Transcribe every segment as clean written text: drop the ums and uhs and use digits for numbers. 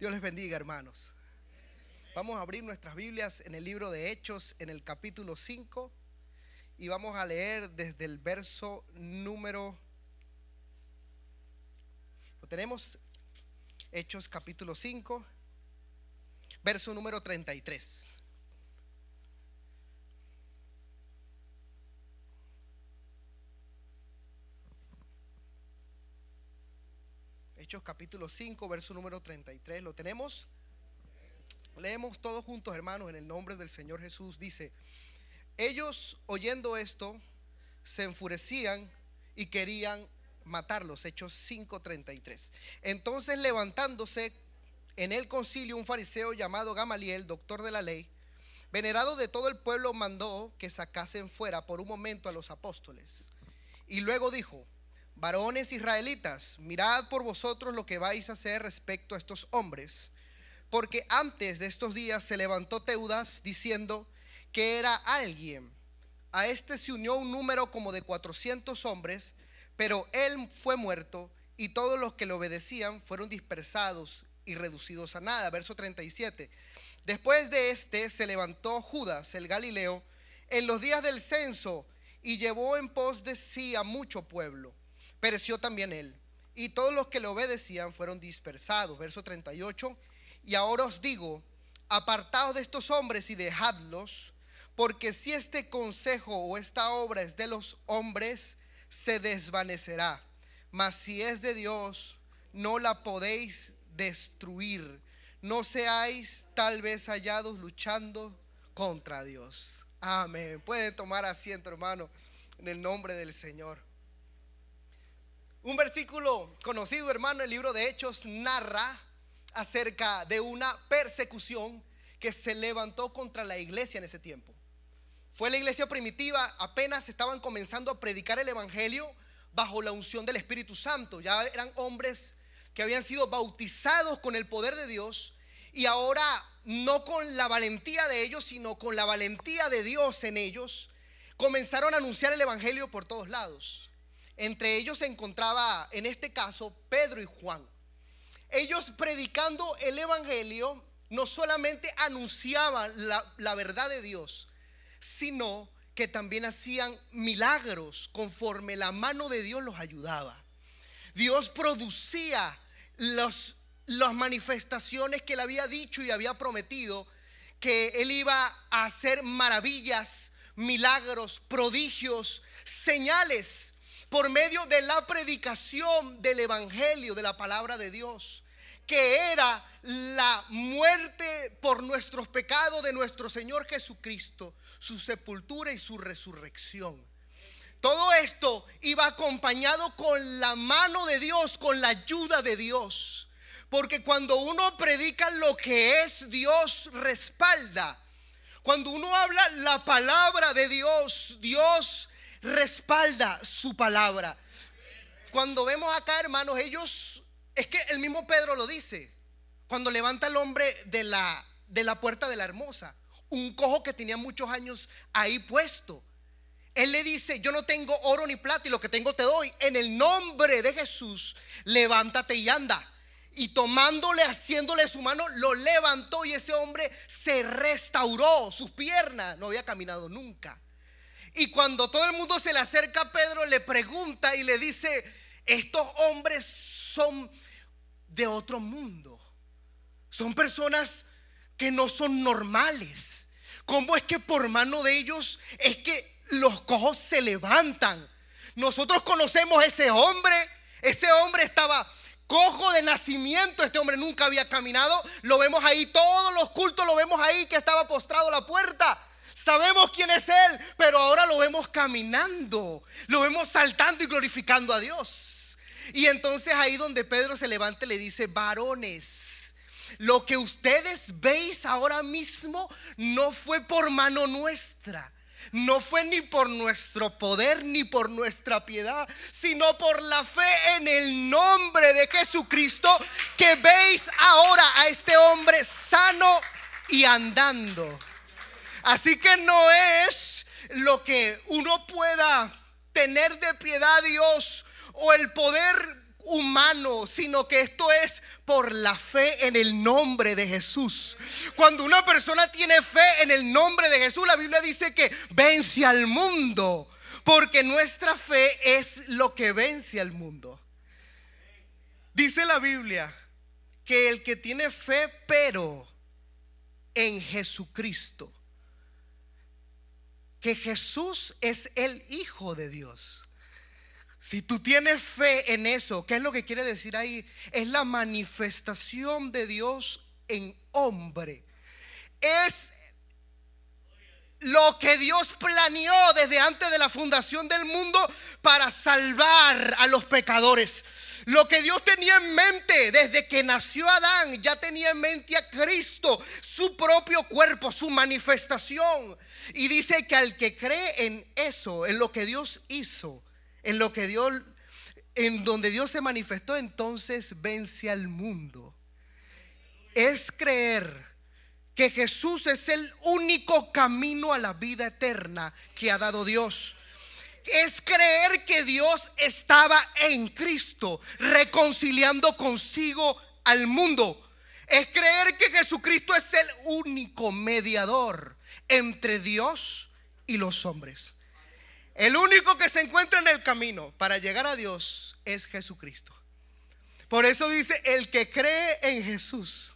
Dios les bendiga, hermanos. Vamos a abrir nuestras Biblias en el libro de Hechos, en el capítulo 5, y vamos a leer desde el verso número... Lo tenemos, Hechos capítulo 5, verso número 33. Hechos capítulo 5, verso número 33. ¿Lo tenemos? Leemos todos juntos, hermanos, en el nombre del Señor Jesús. Dice: ellos, oyendo esto, se enfurecían y querían matarlos. Hechos 5:33. Entonces, levantándose en el concilio un fariseo llamado Gamaliel, doctor de la ley, venerado de todo el pueblo, mandó que sacasen fuera por un momento a los apóstoles. Y luego dijo: varones israelitas, mirad por vosotros lo que vais a hacer respecto a estos hombres, porque antes de estos días se levantó Teudas diciendo que era alguien. A este se unió un número como de 400 hombres, pero él fue muerto y todos los que le obedecían fueron dispersados y reducidos a nada. Verso 37. Después de este se levantó Judas el Galileo en los días del censo y llevó en pos de sí a mucho pueblo. Pereció también él, y todos los que le obedecían fueron dispersados. Verso 38. Y ahora os digo, apartaos de estos hombres y dejadlos, porque si este consejo o esta obra es de los hombres, se desvanecerá, mas si es de Dios, no la podéis destruir. No seáis tal vez hallados luchando contra Dios. Amén. Pueden tomar asiento, hermano, en el nombre del Señor. Un versículo conocido, hermano, el libro de Hechos narra acerca de una persecución que se levantó contra la iglesia en ese tiempo. Fue la iglesia primitiva, apenas estaban comenzando a predicar el evangelio bajo la unción del Espíritu Santo. Ya eran hombres que habían sido bautizados con el poder de Dios, y ahora no con la valentía de ellos, sino con la valentía de Dios en ellos, comenzaron a anunciar el evangelio por todos lados. Entre ellos se encontraba, en este caso, Pedro y Juan. Ellos, predicando el evangelio, no solamente anunciaban la verdad de Dios, sino que también hacían milagros conforme la mano de Dios los ayudaba. Dios producía las manifestaciones que él había dicho y había prometido, que él iba a hacer maravillas, milagros, prodigios, señales, por medio de la predicación del evangelio, de la palabra de Dios, que era la muerte por nuestros pecados de nuestro Señor Jesucristo, su sepultura y su resurrección. Todo esto iba acompañado con la mano de Dios, con la ayuda de Dios, porque cuando uno predica lo que es, Dios respalda. Cuando uno habla la palabra de Dios, Dios respalda su palabra. Cuando vemos acá, hermanos, ellos, es que el mismo Pedro lo dice, cuando levanta al hombre de la puerta de la Hermosa, un cojo que tenía muchos años ahí puesto. Él le dice: yo no tengo oro ni plata, y lo que tengo te doy. En el nombre de Jesús, levántate y anda. Y tomándole, haciéndole su mano, lo levantó, y ese hombre se restauró sus piernas. No había caminado nunca. Y cuando todo el mundo se le acerca a Pedro, le pregunta y le dice: estos hombres son de otro mundo, son personas que no son normales. ¿Cómo es que por mano de ellos es que los cojos se levantan? Nosotros conocemos a ese hombre estaba cojo de nacimiento, este hombre nunca había caminado, lo vemos ahí, todos los cultos lo vemos ahí, que estaba postrado a la puerta. Sabemos quién es él, pero ahora lo vemos caminando, lo vemos saltando y glorificando a Dios. Y entonces ahí donde Pedro se levanta, le dice: varones, lo que ustedes veis ahora mismo no fue por mano nuestra, no fue ni por nuestro poder ni por nuestra piedad, sino por la fe en el nombre de Jesucristo, que veis ahora a este hombre sano y andando. Así que no es lo que uno pueda tener de piedad a Dios o el poder humano, sino que esto es por la fe en el nombre de Jesús. Cuando una persona tiene fe en el nombre de Jesús, la Biblia dice que vence al mundo, porque nuestra fe es lo que vence al mundo. Dice la Biblia que el que tiene fe pero en Jesucristo, que Jesús es el Hijo de Dios. Si tú tienes fe en eso, ¿qué es lo que quiere decir ahí? Es la manifestación de Dios en hombre. Es lo que Dios planeó desde antes de la fundación del mundo para salvar a los pecadores. Lo que Dios tenía en mente desde que nació Adán, ya tenía en mente a Cristo, su propio cuerpo, su manifestación. Y dice que al que cree en eso, en lo que Dios hizo, en donde Dios se manifestó, entonces vence al mundo. Es creer que Jesús es el único camino a la vida eterna que ha dado Dios. Es creer que Dios estaba en Cristo, reconciliando consigo al mundo. Es creer que Jesucristo es el único mediador entre Dios y los hombres. El único que se encuentra en el camino para llegar a Dios es Jesucristo. Por eso dice, el que cree en Jesús,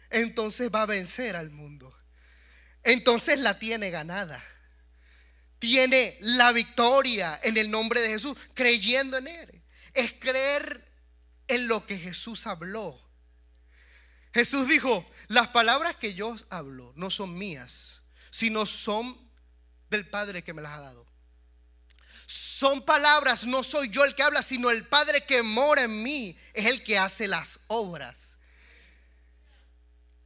entonces va a vencer al mundo. Entonces la tiene ganada. Tiene la victoria en el nombre de Jesús, creyendo en Él. Es creer en lo que Jesús habló. Jesús dijo, las palabras que yo os hablo no son mías, sino son del Padre que me las ha dado. Son palabras, no soy yo el que habla, sino el Padre que mora en mí es el que hace las obras.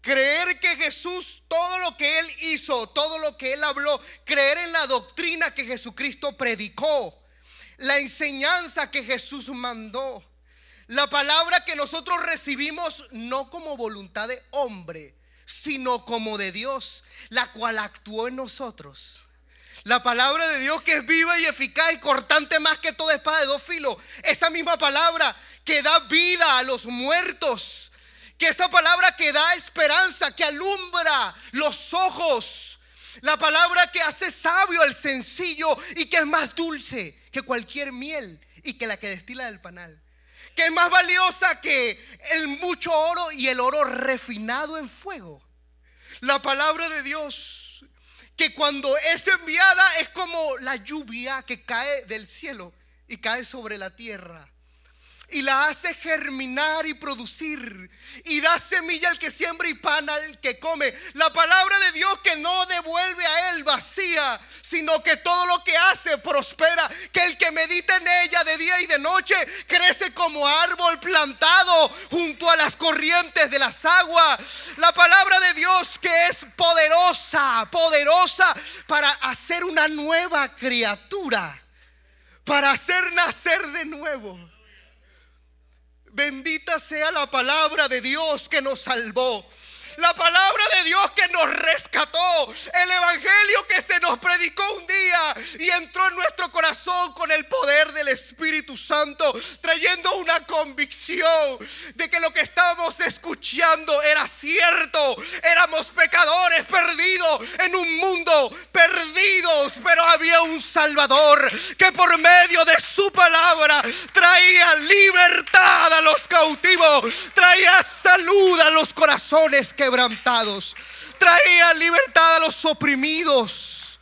Creer que Jesús, todo lo que Él hizo, todo lo que Él habló, creer en la doctrina que Jesucristo predicó, la enseñanza que Jesús mandó, la palabra que nosotros recibimos no como voluntad de hombre, sino como de Dios, la cual actuó en nosotros. La palabra de Dios que es viva y eficaz y cortante más que toda espada de dos filos. Esa misma palabra que da vida a los muertos. Que esa palabra que da esperanza, que alumbra los ojos. La palabra que hace sabio al sencillo y que es más dulce que cualquier miel y que la que destila del panal. Que es más valiosa que el mucho oro y el oro refinado en fuego. La palabra de Dios que cuando es enviada es como la lluvia que cae del cielo y cae sobre la tierra. Y la hace germinar y producir. Y da semilla al que siembra y pan al que come. La palabra de Dios que no devuelve a Él vacía, sino que todo lo que hace prospera. Que el que medita en ella de día y de noche crece como árbol plantado junto a las corrientes de las aguas. La palabra de Dios que es poderosa, poderosa para hacer una nueva criatura. Para hacer nacer de nuevo. Bendita sea la palabra de Dios que nos salvó. La palabra de Dios que nos rescató. El evangelio que se nos predicó un día y entró en nuestro corazón con el poder del Espíritu Santo, trayendo una convicción de que lo que estábamos escuchando era cierto. Éramos pecadores perdidos en un mundo perdidos, pero había un Salvador que por medio de su palabra traía libertad a los cautivos, traía salud a los corazones quebrantados, traía libertad a los oprimidos,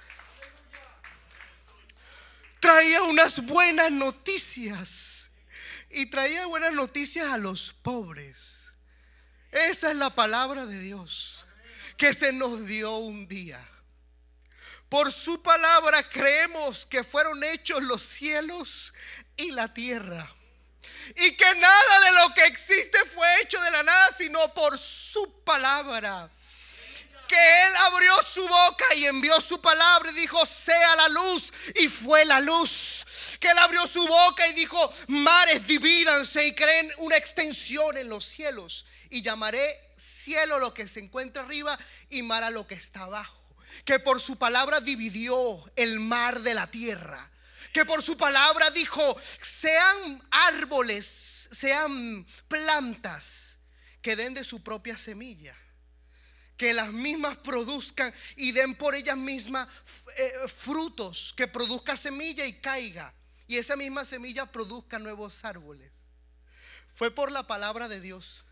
traía unas buenas noticias y traía buenas noticias a los pobres. Esa es la palabra de Dios que se nos dio un día. Por su palabra creemos que fueron hechos los cielos y la tierra. Y que nada de lo que existe fue hecho de la nada, sino por su palabra. Que Él abrió su boca y envió su palabra y dijo, sea la luz, y fue la luz. Que Él abrió su boca y dijo, mares divídanse y creen una extensión en los cielos. Y llamaré cielo lo que se encuentra arriba y mar a lo que está abajo. Que por su palabra dividió el mar de la tierra. Que por su palabra dijo, sean árboles sean plantas que den de su propia semilla, que las mismas produzcan y den por ellas mismas frutos, que produzca semilla y caiga, y esa misma semilla produzca nuevos árboles. Fue por la palabra de Dios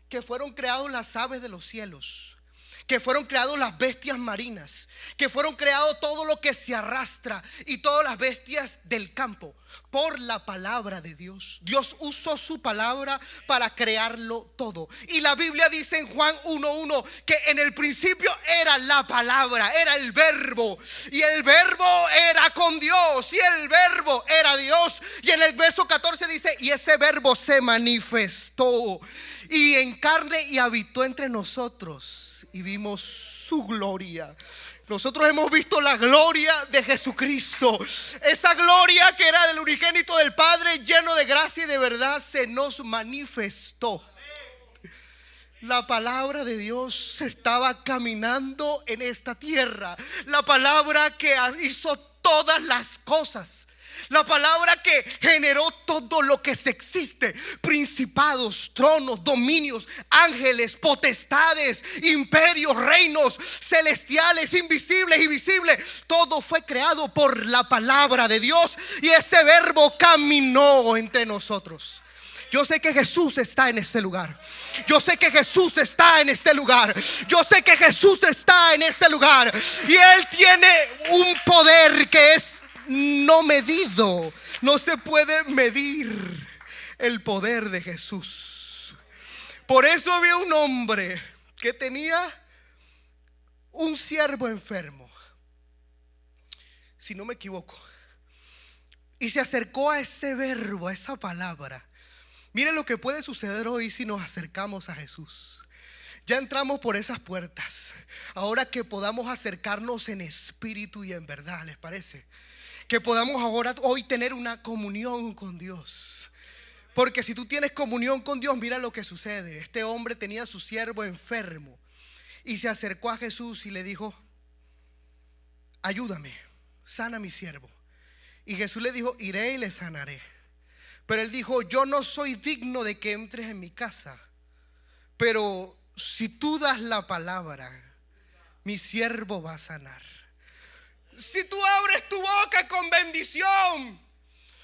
que fueron creados las aves de los cielos, que fueron creados las bestias marinas, que fueron creados todo lo que se arrastra y todas las bestias del campo. Por la palabra de Dios. Dios usó su palabra para crearlo todo. Y la Biblia dice en Juan 1:1 que en el principio era la palabra, era el verbo, y el verbo era con Dios, y el verbo era Dios. Y en el verso 14 dice: y ese verbo se manifestó y en carne y habitó entre nosotros, y vimos su gloria. Nosotros hemos visto la gloria de Jesucristo. Esa gloria que era del unigénito del Padre, lleno de gracia y de verdad, se nos manifestó. La palabra de Dios estaba caminando en esta tierra. La palabra que hizo todas las cosas. La palabra que generó todo lo que se existe: principados, tronos, dominios, ángeles, potestades, imperios, reinos celestiales, invisibles y visibles. Todo fue creado por la palabra de Dios, y ese verbo caminó entre nosotros. Yo sé que Jesús está en este lugar. Yo sé que Jesús está en este lugar. Yo sé que Jesús está en este lugar. Y Él tiene un poder que es no medido. No se puede medir el poder de Jesús. Por eso había un hombre que tenía un siervo enfermo, si no me equivoco, y se acercó a ese verbo, a esa palabra. Miren lo que puede suceder hoy si nos acercamos a Jesús. Ya entramos por esas puertas. Ahora que podamos acercarnos en espíritu y en verdad, ¿les parece? Que podamos hoy tener una comunión con Dios. Porque si tú tienes comunión con Dios, mira lo que sucede. Este hombre tenía a su siervo enfermo y se acercó a Jesús y le dijo: ayúdame, sana a mi siervo. Y Jesús le dijo: iré y le sanaré. Pero él dijo: yo no soy digno de que entres en mi casa, pero si tú das la palabra, mi siervo va a sanar. Si tú abres tu boca con bendición,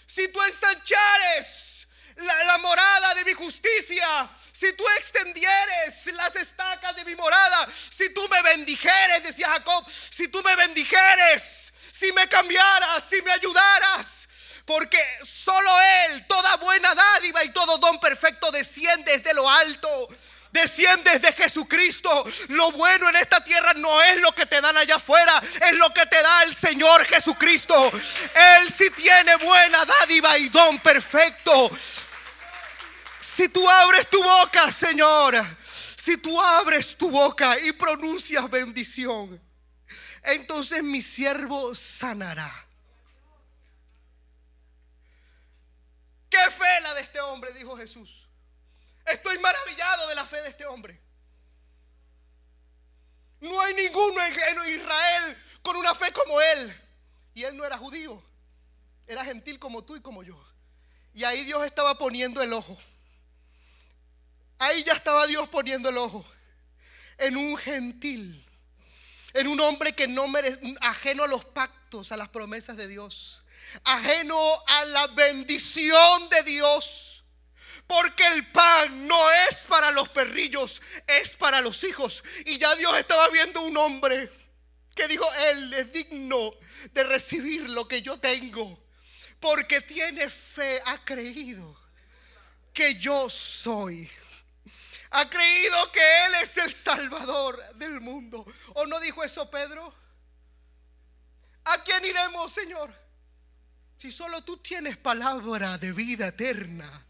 si tú ensanchares la morada de mi justicia, si tú extendieres las estacas de mi morada, si tú me bendijeres, decía Jacob, si tú me bendijeres, si me cambiaras, si me ayudaras, porque solo Él, toda buena dádiva y todo don perfecto desciende desde lo alto. Desciende desde Jesucristo. Lo bueno en esta tierra no es lo que te dan allá afuera, es lo que te da el Señor Jesucristo. Él sí tiene buena dádiva y don perfecto. Si tú abres tu boca, Señor, si tú abres tu boca y pronuncias bendición, entonces mi siervo sanará. ¿Qué fe la de este hombre?, dijo Jesús. Estoy maravillado de la fe de este hombre. No hay ninguno en Israel con una fe como él. Y él no era judío, era gentil como tú y como yo. Y ahí Dios estaba poniendo el ojo. Ahí ya estaba Dios poniendo el ojo en un gentil, en un hombre que no ajeno a los pactos, a las promesas de Dios, ajeno a la bendición de Dios. Porque el pan no es para los perrillos, es para los hijos. Y ya Dios estaba viendo un hombre que dijo: él es digno de recibir lo que yo tengo, porque tiene fe, ha creído que yo soy. Ha creído que Él es el Salvador del mundo. ¿O no dijo eso Pedro? ¿A quién iremos, Señor? Si solo tú tienes palabra de vida eterna,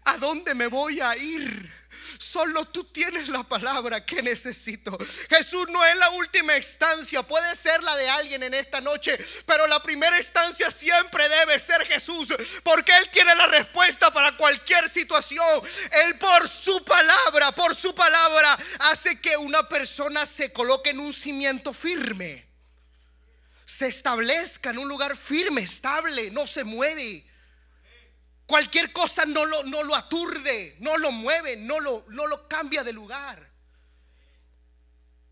¿a dónde me voy a ir? Solo tú tienes la palabra que necesito. Jesús no es la última instancia. Puede ser la de alguien en esta noche, pero la primera instancia siempre debe ser Jesús, porque Él tiene la respuesta para cualquier situación. Él por su palabra hace que una persona se coloque en un cimiento firme, se establezca en un lugar firme, estable, no se mueve. Cualquier cosa no lo aturde, no lo mueve, no lo cambia de lugar.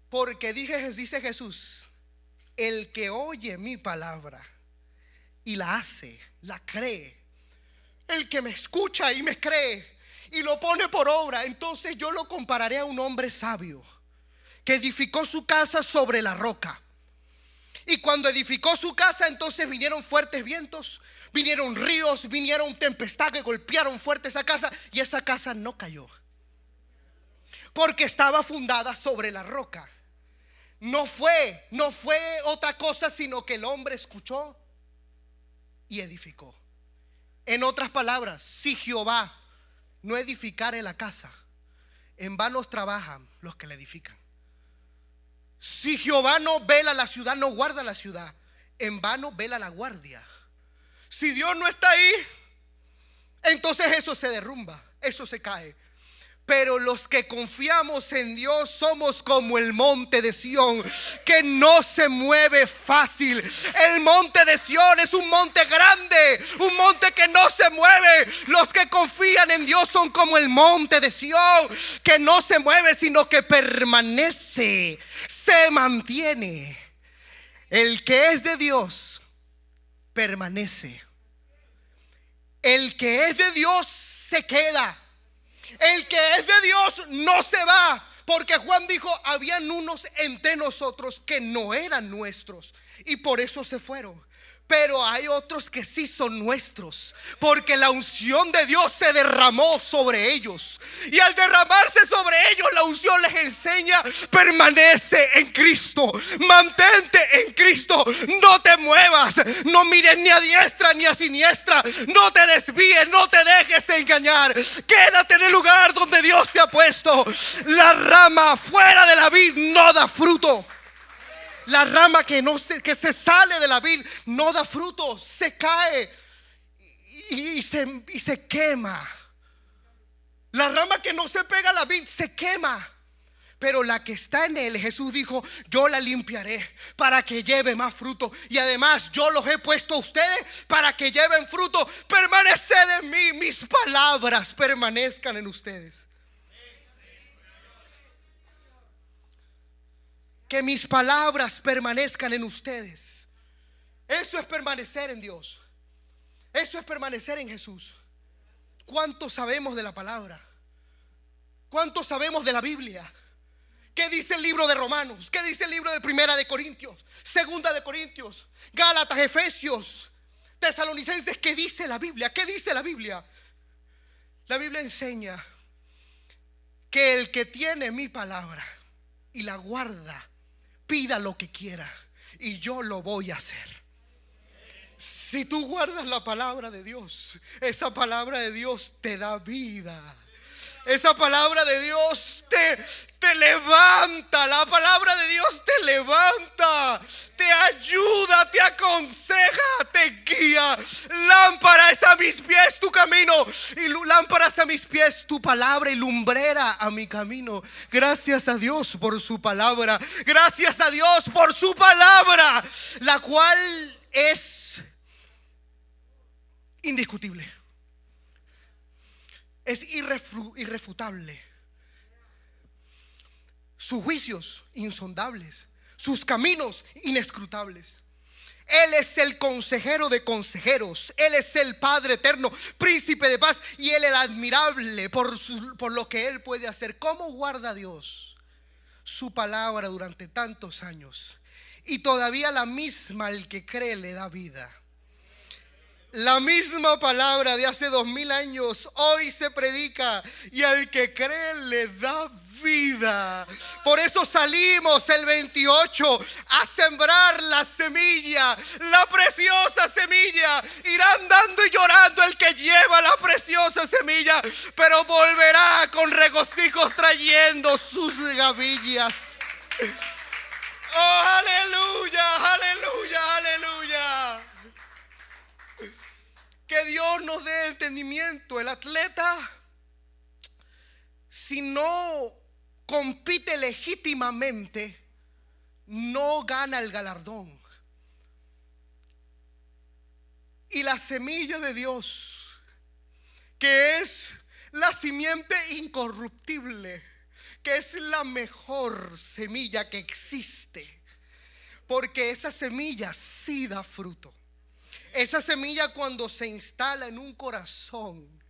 Porque dice Jesús, el que oye mi palabra y la hace, la cree, el que me escucha y me cree y lo pone por obra, entonces yo lo compararé a un hombre sabio que edificó su casa sobre la roca. Y cuando edificó su casa, entonces vinieron fuertes vientos, vinieron ríos, vinieron tempestad que golpearon fuerte esa casa, y esa casa no cayó, porque estaba fundada sobre la roca. No fue otra cosa sino que el hombre escuchó y edificó. En otras palabras, si Jehová no edificare la casa, en vano trabajan los que la edifican. Si Jehová no vela la ciudad, no guarda la ciudad, en vano vela la guardia. Si Dios no está ahí, entonces eso se derrumba, eso se cae. Pero los que confiamos en Dios somos como el monte de Sión, que no se mueve fácil. El monte de Sión es un monte grande, un monte que no se mueve. Los que confían en Dios son como el monte de Sión, que no se mueve, sino que permanece, se mantiene. El que es de Dios permanece. El que es de Dios se queda. El que es de Dios no se va. Porque Juan dijo, habían unos entre nosotros que no eran nuestros, y por eso se fueron. Pero hay otros que sí son nuestros, porque la unción de Dios se derramó sobre ellos. Y al derramarse sobre ellos, la unción les enseña: permanece en Cristo, mantente en Cristo, no te muevas, no mires ni a diestra ni a siniestra, no te desvíes, no te dejes engañar. Quédate en el lugar donde Dios te ha puesto. La rama fuera de la vid no da fruto. La rama que se sale de la vid no da fruto, se cae y se quema. La rama que no se pega a la vid se quema. Pero la que está en él, Jesús dijo, yo la limpiaré para que lleve más fruto. Y además yo los he puesto a ustedes para que lleven fruto. Permaneced en mí, mis palabras permanezcan en ustedes. Que mis palabras permanezcan en ustedes. Eso es permanecer en Dios. Eso es permanecer en Jesús. ¿Cuánto sabemos de la palabra? ¿Cuánto sabemos de la Biblia? ¿Qué dice el libro de Romanos? ¿Qué dice el libro de Primera de Corintios? Segunda de Corintios, Gálatas, Efesios, Tesalonicenses. ¿Qué dice la Biblia? ¿Qué dice la Biblia? La Biblia enseña que el que tiene mi palabra y la guarda, pida lo que quiera y yo lo voy a hacer. Si tú guardas la palabra de Dios, esa palabra de Dios te da vida. Esa palabra de Dios te levanta. La palabra de Dios te levanta, te ayuda, te aconseja, te guía. Lámpara es a mis pies tu camino, y lámparas a mis pies tu palabra, y lumbrera a mi camino. Gracias a Dios por su palabra. Gracias a Dios por su palabra, la cual es indiscutible. Es irrefutable. Sus juicios insondables, sus caminos inescrutables. Él es el consejero de consejeros. Él es el Padre eterno, príncipe de paz, y Él es el admirable por lo que Él puede hacer. ¿Cómo guarda Dios su palabra durante tantos años? Y todavía la misma al que cree le da vida. La misma palabra de hace 2000 años hoy se predica, y al que cree le da vida. Por eso salimos el 28 a sembrar la semilla, la preciosa semilla. Irá andando y llorando el que lleva la preciosa semilla, pero volverá con regocijos trayendo sus gavillas. Oh, aleluya, aleluya, aleluya. Que Dios nos dé entendimiento. El atleta, si no compite legítimamente, no gana el galardón. Y la semilla de Dios que es la simiente incorruptible, que es la mejor semilla que existe, porque esa semilla sí da fruto. Esa semilla, cuando se instala en un corazón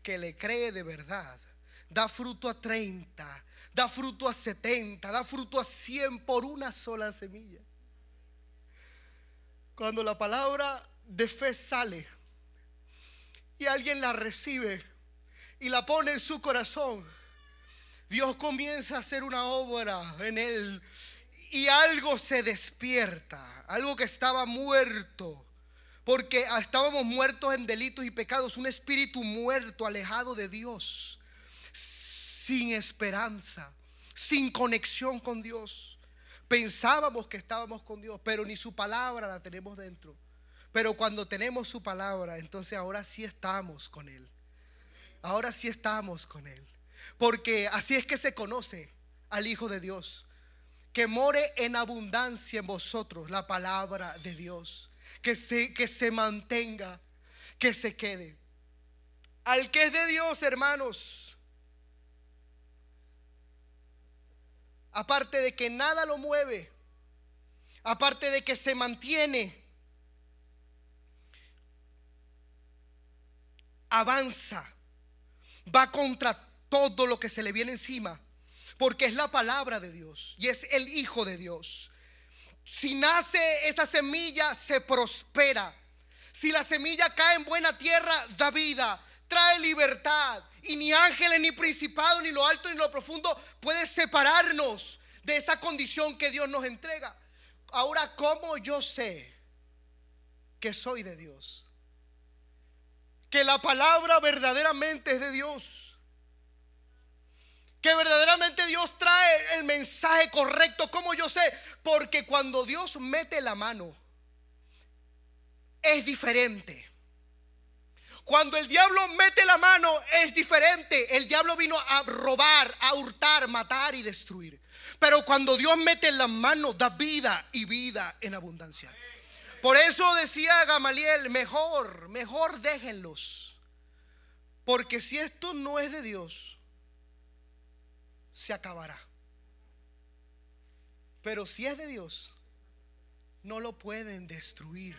que le cree de verdad, da fruto a 30, da fruto a 70, da fruto a 100 por una sola semilla. Cuando la palabra de fe sale y alguien la recibe y la pone en su corazón, Dios comienza a hacer una obra en él, y algo se despierta, algo que estaba muerto, porque estábamos muertos en delitos y pecados, un espíritu muerto, alejado de Dios, sin esperanza, sin conexión con Dios. Pensábamos que estábamos con Dios, pero ni su palabra la tenemos dentro. Pero cuando tenemos su palabra, entonces ahora sí estamos con Él. Ahora sí estamos con Él. Porque así es que se conoce al Hijo de Dios: que more en abundancia en vosotros la palabra de Dios, que se mantenga, que se quede. Al que es de Dios, hermanos, aparte de que nada lo mueve, aparte de que se mantiene, avanza, va contra todo lo que se le viene encima, porque es la palabra de Dios y es el Hijo de Dios. Si nace esa semilla, se prospera. Si la semilla cae en buena tierra, da vida, trae libertad, y ni ángeles, ni principados, ni lo alto, ni lo profundo puede separarnos de esa condición que Dios nos entrega. Ahora, ¿cómo yo sé que soy de Dios? Que la palabra verdaderamente es de Dios, que verdaderamente Dios trae el mensaje correcto. ¿Cómo yo sé? Porque cuando Dios mete la mano, es diferente. Cuando el diablo mete la mano, es diferente. El diablo vino a robar, a hurtar, matar y destruir. Pero cuando Dios mete la mano, da vida, y vida en abundancia. Por eso decía Gamaliel: mejor déjenlos, porque si esto no es de Dios, se acabará. Pero si es de Dios, no lo pueden destruir.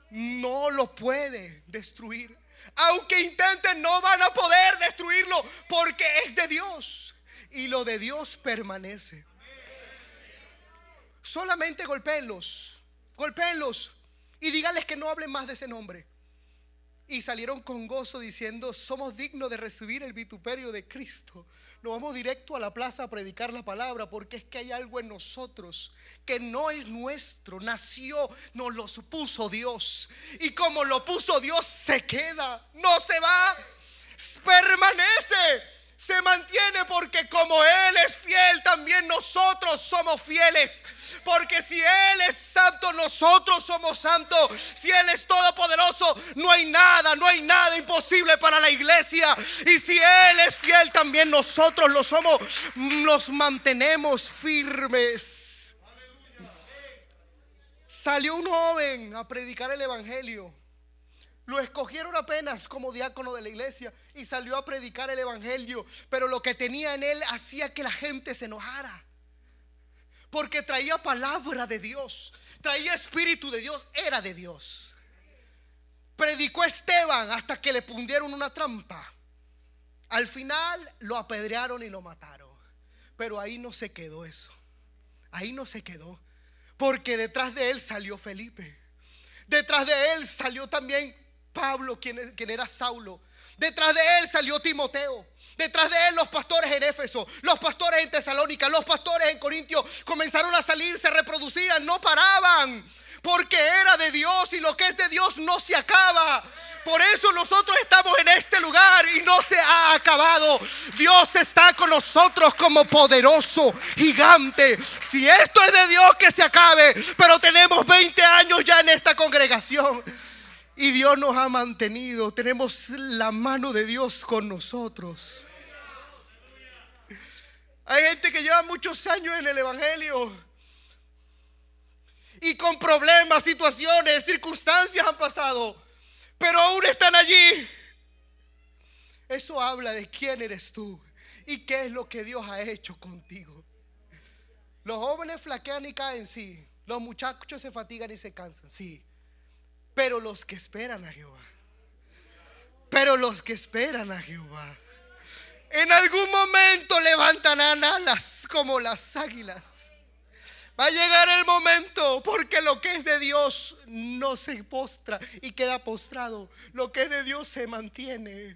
No lo pueden destruir. Aunque intenten, no van a poder destruirlo, porque es de Dios, y lo de Dios permanece. Solamente golpéenlos y díganles que no hablen más de ese nombre. Y salieron con gozo diciendo: somos dignos de recibir el vituperio de Cristo. Nos vamos directo a la plaza a predicar la palabra, porque es que hay algo en nosotros que no es nuestro, nació, nos lo puso Dios. Y como lo puso Dios, se queda, no se va, permanece, se mantiene, porque como Él es fiel, también nosotros somos fieles. Porque si Él es santo, nosotros somos santos. Si Él es todopoderoso, no hay nada imposible para la iglesia. Y si Él es fiel, también nosotros lo somos. Nos mantenemos firmes. Salió un joven a predicar el evangelio. Lo escogieron apenas como diácono de la iglesia y salió a predicar el evangelio. Pero lo que tenía en él hacía que la gente se enojara, porque traía palabra de Dios, traía espíritu de Dios, era de Dios. Predicó Esteban hasta que le fundieron una trampa. Al final lo apedrearon y lo mataron. Pero ahí no se quedó eso. Ahí no se quedó, porque detrás de él salió Felipe. Detrás de él salió también Pablo, quien era Saulo. Detrás de él salió Timoteo. Detrás de él los pastores en Éfeso, los pastores en Tesalónica, los pastores en Corintio comenzaron a salir, se reproducían, no paraban, porque era de Dios, y lo que es de Dios no se acaba. Por eso nosotros estamos en este lugar y no se ha acabado. Dios está con nosotros como poderoso gigante. Si esto es de Dios, que se acabe. Pero tenemos 20 años ya en esta congregación y Dios nos ha mantenido. Tenemos la mano de Dios con nosotros. Hay gente que lleva muchos años en el evangelio y con problemas, situaciones, circunstancias han pasado, pero aún están allí. Eso habla de quién eres tú y qué es lo que Dios ha hecho contigo. Los jóvenes flaquean y caen, sí. Los muchachos se fatigan y se cansan, sí. Pero los que esperan a Jehová, en algún momento levantarán alas como las águilas. Va a llegar el momento, porque lo que es de Dios no se postra y queda postrado. Lo que es de Dios se mantiene,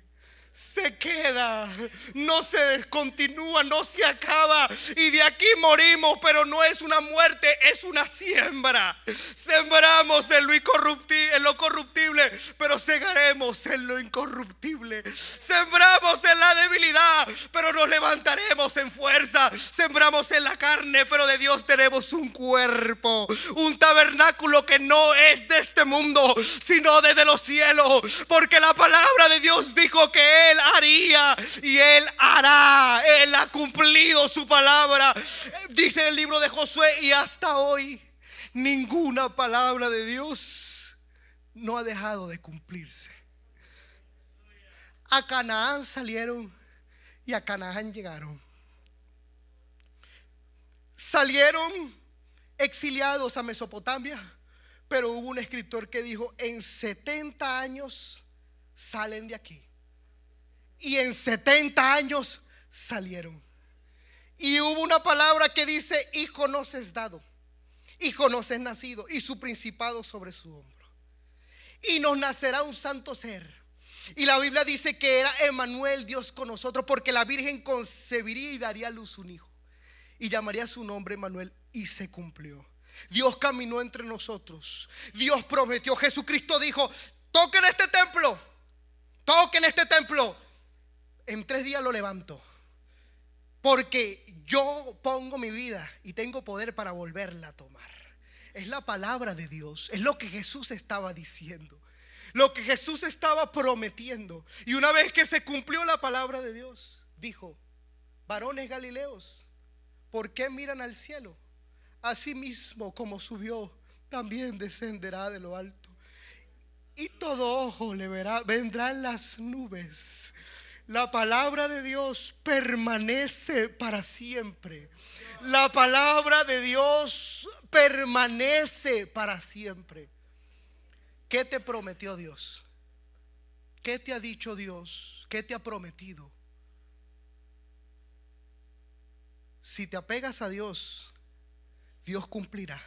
se queda, no se descontinúa, no se acaba. Y de aquí morimos, pero no es una muerte, es una siembra. Sembramos en lo corruptible, pero segaremos en lo incorruptible. Sembramos en la debilidad, pero nos levantaremos en fuerza. Sembramos en la carne, pero de Dios tenemos un cuerpo, un tabernáculo que no es de este mundo, sino desde los cielos. Porque la palabra de Dios dijo que Él haría y Él hará. Él ha cumplido su palabra. Dice el libro de Josué, y hasta hoy ninguna palabra de Dios no ha dejado de cumplirse. A Canaán salieron y a Canaán llegaron. Salieron exiliados a Mesopotamia, pero hubo un escritor que dijo: en 70 años salen de aquí. Y en 70 años salieron. Y hubo una palabra que dice: hijo nos es dado, hijo nos es nacido, y su principado sobre su hombro. Y nos nacerá un santo ser. Y la Biblia dice que era Emmanuel, Dios con nosotros, porque la Virgen concebiría y daría a luz un hijo, y llamaría su nombre Emmanuel. Y se cumplió. Dios caminó entre nosotros. Dios prometió. Jesucristo dijo: toquen este templo, toquen este templo. En 3 días lo levanto, porque yo pongo mi vida y tengo poder para volverla a tomar. Es la palabra de Dios. Es lo que Jesús estaba diciendo, lo que Jesús estaba prometiendo. Y una vez que se cumplió la palabra de Dios, dijo: varones galileos, ¿por qué miran al cielo? Así mismo como subió, también descenderá de lo alto. Y todo ojo le verá, vendrán las nubes. La palabra de Dios permanece para siempre. La palabra de Dios permanece para siempre. ¿Qué te prometió Dios? ¿Qué te ha dicho Dios? ¿Qué te ha prometido? Si te apegas a Dios, Dios cumplirá.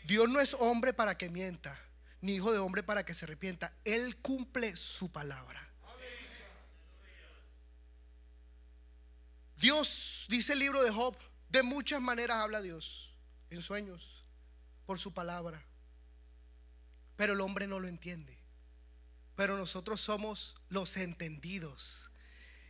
Dios no es hombre para que mienta, ni hijo de hombre para que se arrepienta. Él cumple su palabra. Dios, dice el libro de Job, de muchas maneras habla Dios: en sueños, por su palabra. Pero el hombre no lo entiende. Pero nosotros somos los entendidos,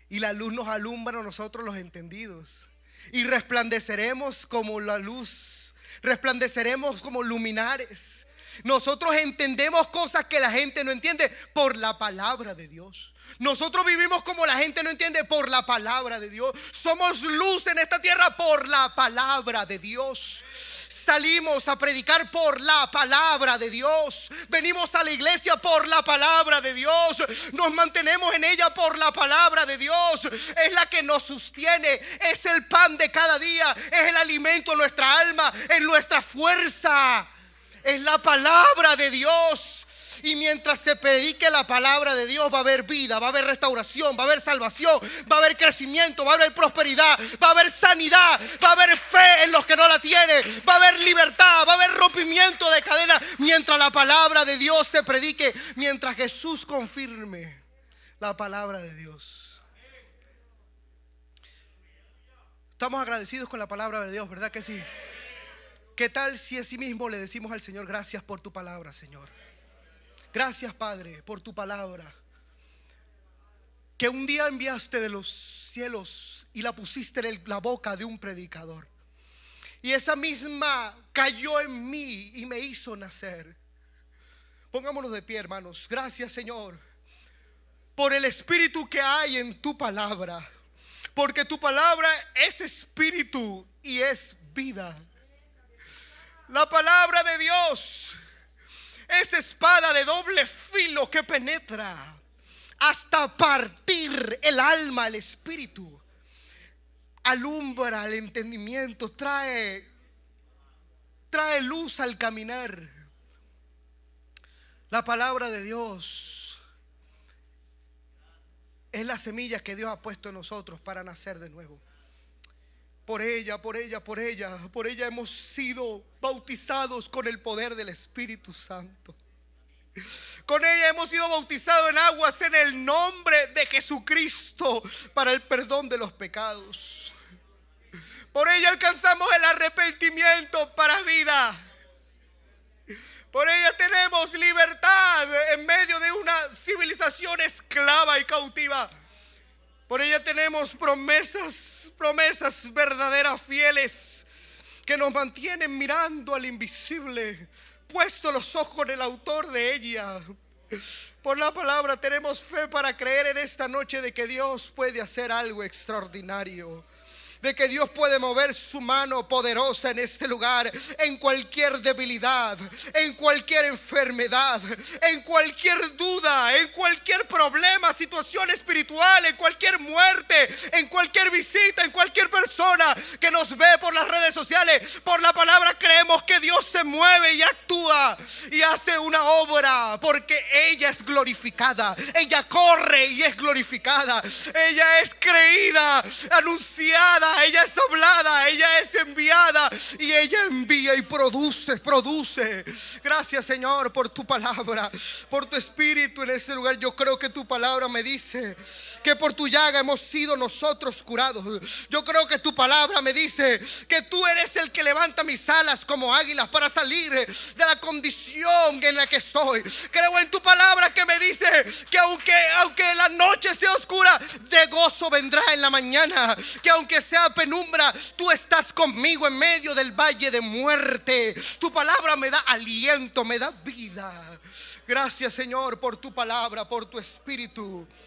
y la luz nos alumbra a nosotros los entendidos, y resplandeceremos como la luz, resplandeceremos como luminares. Nosotros entendemos cosas que la gente no entiende por la palabra de Dios. Nosotros vivimos como la gente no entiende por la palabra de Dios. Somos luz en esta tierra por la palabra de Dios. Salimos a predicar por la palabra de Dios. Venimos a la iglesia por la palabra de Dios. Nos mantenemos en ella por la palabra de Dios. Es la que nos sostiene. Es el pan de cada día. Es el alimento en nuestra alma, en nuestra fuerza. Es la palabra de Dios. Y mientras se predique la palabra de Dios, va a haber vida, va a haber restauración, va a haber salvación, va a haber crecimiento, va a haber prosperidad, va a haber sanidad, va a haber fe en los que no la tienen, va a haber libertad, va a haber rompimiento de cadenas. Mientras la palabra de Dios se predique, mientras Jesús confirme la palabra de Dios. Estamos agradecidos con la palabra de Dios, ¿verdad que sí? ¿Qué tal si así mismo le decimos al Señor: gracias por tu palabra, Señor? Gracias, Padre, por tu palabra, que un día enviaste de los cielos y la pusiste en la boca de un predicador, y esa misma cayó en mí y me hizo nacer. Pongámonos de pie, hermanos. Gracias, Señor, por el espíritu que hay en tu palabra, porque tu palabra es espíritu y es vida. La palabra de Dios esa espada de doble filo que penetra hasta partir el alma, el espíritu, alumbra el entendimiento, trae luz al caminar. La palabra de Dios es la semilla que Dios ha puesto en nosotros para nacer de nuevo. Por ella hemos sido bautizados con el poder del Espíritu Santo. Con ella hemos sido bautizados en aguas en el nombre de Jesucristo para el perdón de los pecados. Por ella alcanzamos el arrepentimiento para vida. Por ella tenemos libertad en medio de una civilización esclava y cautiva. Por ella tenemos promesas verdaderas, fieles, que nos mantienen mirando al invisible, puesto los ojos en el autor de ella. Por la palabra tenemos fe para creer en esta noche de que Dios puede hacer algo extraordinario, de que Dios puede mover su mano poderosa en este lugar, en cualquier debilidad, en cualquier enfermedad, en cualquier duda, en cualquier problema, situación espiritual, en cualquier muerte, en cualquier visita, en cualquier persona que nos ve por las redes sociales. Por la palabra creemos que Dios se mueve y actúa y hace una obra, porque ella es glorificada, ella corre y es glorificada, ella es creída, anunciada, ella es hablada, ella es enviada y ella envía y produce. Gracias, Señor, por tu palabra, por tu espíritu en este lugar. Yo creo que tu palabra me dice que por tu llaga hemos sido nosotros curados. Yo creo que tu palabra me dice que tú eres el que levanta mis alas como águilas para salir de la condición en la que estoy. Creo en tu palabra que me dice que aunque la noche sea oscura, de gozo vendrá en la mañana. Que aunque sea penumbra, tú estás conmigo en medio del valle de muerte. Tu palabra me da aliento, me da vida. Gracias, Señor, por tu palabra, por tu espíritu.